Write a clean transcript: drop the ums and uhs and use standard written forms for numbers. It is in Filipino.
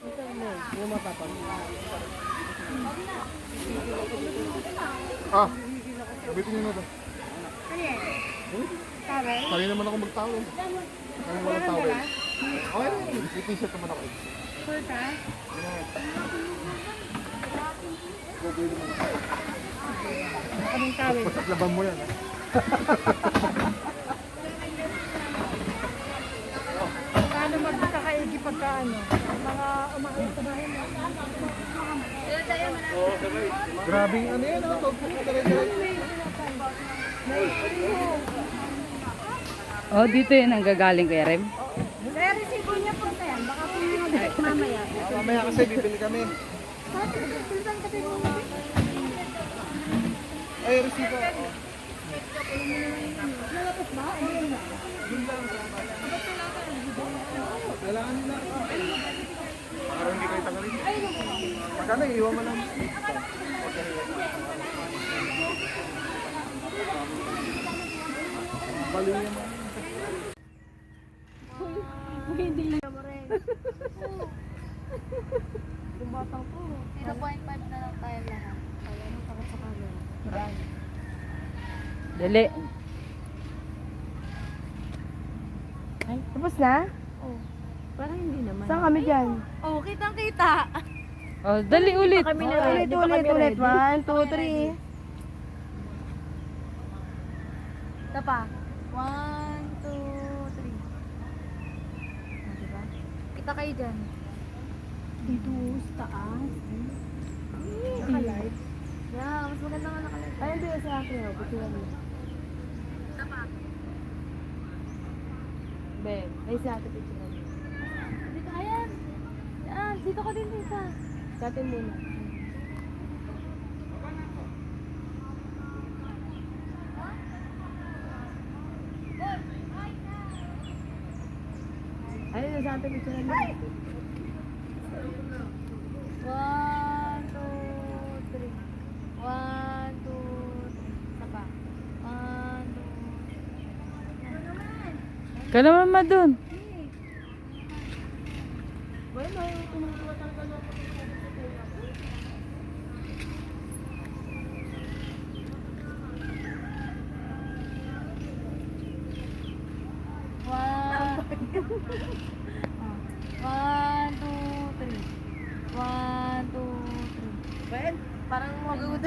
Yung matapang. Ah, sabitin nyo na to. Ano yan? Towel? Kali naman ako magtawel. Kali naman ang tawel. Okay na yun. May t-shirt naman ako. Sure ka? Anong towel? Laban mo yan. Paano magkakaigi pagka ano? Mga umakit sa bahay mo? Grabing ano yan. Oh, dito yun ang gagaling kay Rem. Kaya resibo niya po na yan. Baka po yung mamaya. Mamaya kasi bibili kami. Pinsan kasi mo. Ay, resibo. Lalapit ba? Ayun na. Kailangan nila. Para hindi kayo tagalin. Magkano, iwan mo lang. Baliw yan mo. Hindi lang mo rin. Yung batang ko. 0.5 na lang tayo lahat. Kaya nung takot sa camera. Dali. Ay, tapos na? Parang hindi naman. Saan kami dyan? Oh, kitang-kita. Oh, dali ulit. Kami na Ulit, ulit, ulit. 1, 2, 3. Ito pa. 1, 2, 3. Diba? Kita kayo dyan. Dito sa taas. Nakalive. Yeah, mas maganda nga nakalagay. Ayun doon sa akin. Picture mo. Ito pa. Be, ay sa atin picture mo. Dito, ayan. Yan, dito ka din, Lisa. Sa atin muna. Ayun sa atin picture mo. 1, 2, 3. 1, 2, 3. Ito pa. 1, 2. Ka naman ma dun. One, two, three. 1, 2, 3. Ben, parang magagod.